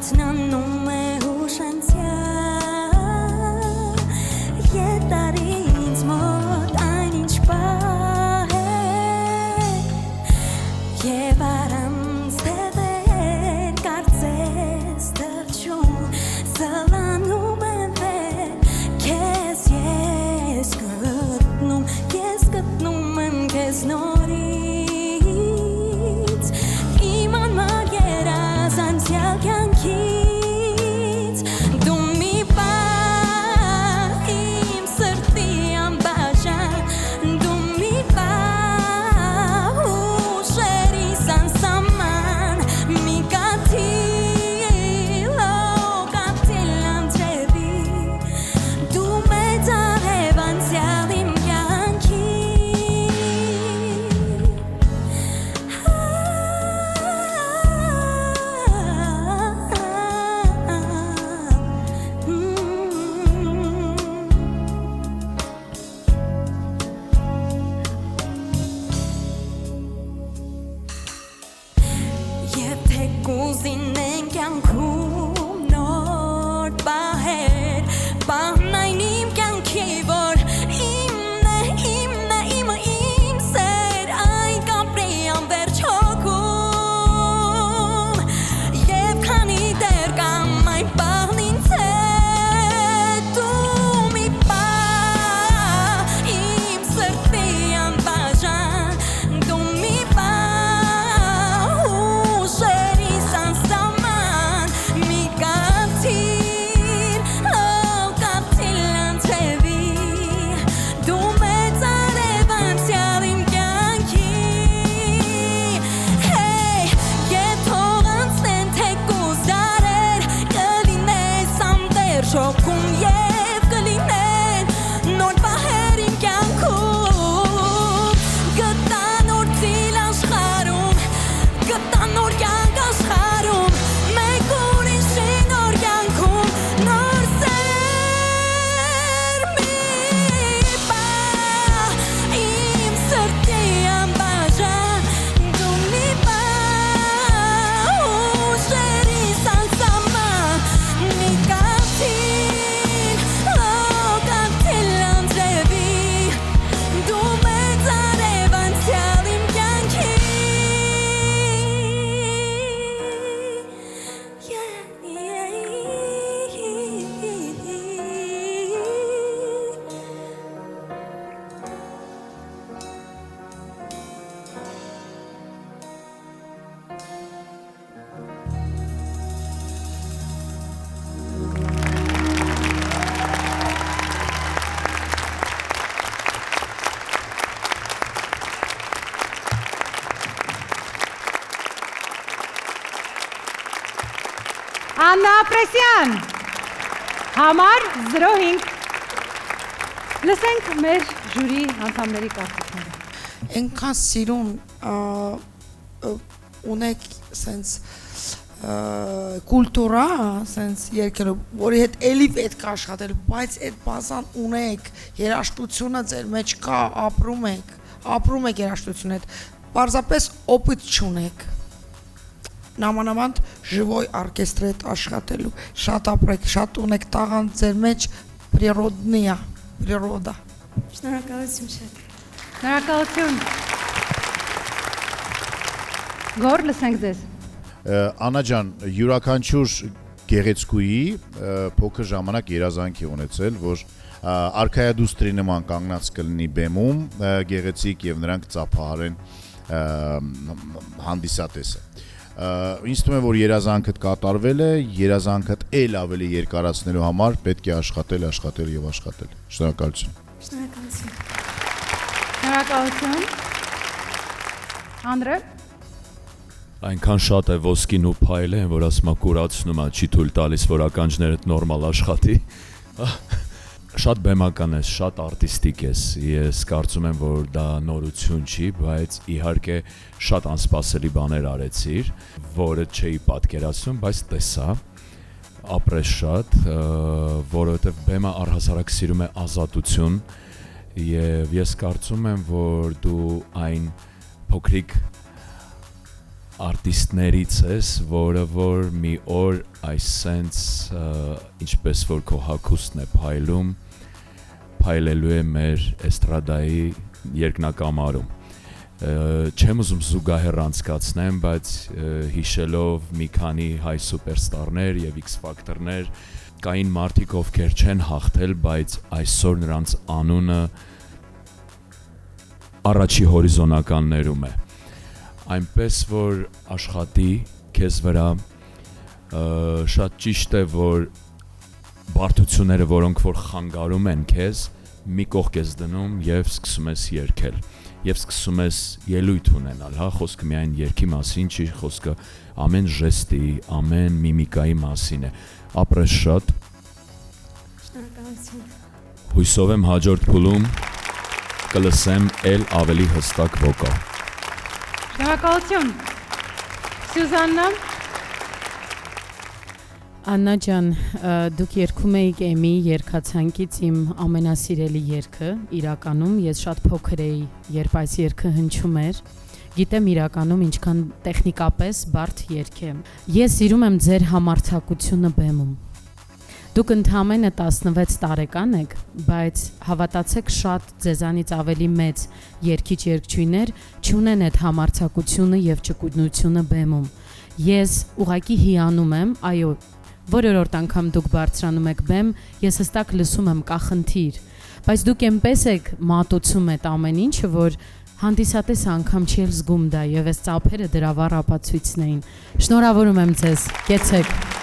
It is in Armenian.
Արթնանում է հուշանցյալ Ետարի ինձ մոտ այնինչ պահ է Եվ առանց դևեր կարծես թրջում Սլանում եմ վեր Քեզ ես գտնում եմ քեզ նորից Իմ անմար երազանցյալ կյանքից Դու մի պահ իմ սրտի անբաժան Դու մի պահ ուշերիս անսահման Մի կաթիլ անձրևի Դու մեծ արև անցյալ իմ կյանքի Եվ թե կուզինեն կյանքում նոր պահեր Պահն այն իմ կյանքի, որ իմն է, իմը իմ սեր Այն կապրի անվերջ հոգում Եվ քանի դեռ կամ այն պահն ինձ հետ Դու մի պահ իմ սրտի անբաժան Դու մի պահ ուշերիս անսահման Մի կաթիլ անձրևի Դու մեծ արև անցյալ իմ կյանքի Հեյ, եվ թող անցնեն թեկուզ դարեր Կլինես անտեր շոքում և կլինեն Նոր պահեր իմ կյանքում Գտա նոր ծիլ աշխարհում Գտա նոր կյանք աշխարհում Մեկ ուրիշի նոր կյանքում Նոր սեր մի պահ Իմ սրտի անբաժան Դու մի պահ ուշերիս անսահման Մի կաթիլ անձրևի Դու մեծ արև անցյալ իմ կյանքի Աննա Ապրեսյան, համար 05 Լսենք մեր ժյուրի անդամների կարծիքները Այնքան սիրուն ունեք սենց կուլտուրա, սենց երկերով, որի հետ էլի պետք է աշխատել, բայց այդ բազան ունեք, երաժշտությունը ձեր մեջ կա, ապրում եք երաժշտությունը հետ, պարզապես օպիտ չունեք, նամանավանդ ժվոյ արկեստրի հետ աշխատելու, շատ ապրեք, շատ ունեք տաղանդ ձեր մեջ պրիրոդնիա, պրիրոդա։ Շնորհակալություն շատ Շնորհակալություն Գոր լսենք ձեզ Աննա ջան, յուրաքանչյուր գեղեցկուի փոքր ժամանակ երազանքի ունեցել, որ արքայադուստրի նման կանգնած կլինի բեմում գեղեցիկ եւ նրանք ծափահարեն հանդիսատեսը։ Ինձ թվում է, որ երազանքդ կատարվել է, երազանքդ էլ ավելի երկարացնելու համար պետք է աշխատել եւ աշխատել։ Շնորհակալություն։ Շնորհակալություն Անդրե Այնքան շատ է ոսկին ու փայլը են, որ ասում է կուրացնում է, չի թույլ տալիս, որ ականջներդ նորմալ աշխատի։ Շատ բեմական ես, շատ արտիստիկ ես, ես կարծում եմ, որ դա նորություն չի, բայց իհարկե շատ անսպասելի բաներ արեցիր, որը չէի պատկերացնում, բայց տեսա, ապրես շատ, որովհետև բեմը առհասարակ սիրում է ազատություն, եւ ես կարծում եմ, որ դու այն փոքրիկ արտիստներից ես, որը որ մի օր այս սենց ինչպես որ քո հագուստն է փայլելու է մեր էստրադայի երկնակամարում։ Չեմ ուզում զուգահեռ անցկացնեմ, բայց հիշելով մի քանի հայ սուպերստարներ եւ X Factor-ներ, կային մարդիկ, ովքեր չեն հաղթել, բայց այսօր նրանց անունը առաջի հորիզոնականներում է։ Այնպես որ աշխատի քեզ վրա, շատ ճիշտ է, որ բարդությունները, որոնք որ խանգարում են քեզ, մի կողք ես դնում եւ սկսում ես երգել եւ սկսում ես ելույթ ունենալ, հա, խոսքը միայն երգի մասին չի, խոսքը ամեն ժեստի, ամեն միմիկայի մասին է։ Ապրես շատ։ Շնորհակալություն։ Հույսով եմ հաջորդ փուլում կլսեմ էլ ավելի հստակ վոկալ։ Շնորհակալություն։ Սյուզաննա։ Աննա ջան, դուք երգում էիք Էմի երգացանկից իմ ամենասիրելի երգը, իրականում ես շատ փոքր էի, երբ այս երգը հնչում էր, գիտեմ իրականում ինչքան տեխնիկապես բարդ երգ է։ Ես սիրում եմ ձեր համարձակությունը բեմում։ Դուք ընդամենը 16 տարեկան եք, բայց հավատացեք շատ ձեզանից ավելի մեծ երգիչ-երգչուհիներ չունեն այդ համարձակությունը եւ ճկունությունը բեմում։ Ես ուղղակի հիանում եմ, այո, որորդ անգամ դուք բարձրանում եք բեմ, ես հստակ լսում եմ կա խնդիր, բայց դուք այնպես եք մատուցում այդ ամեն ինչը, որ հանդիսատես անգամ չի զգում դա եւ այս ծափերը դրա վառ ապացույցն էին։ Շնորհավորում եմ ձեզ, կեցեք։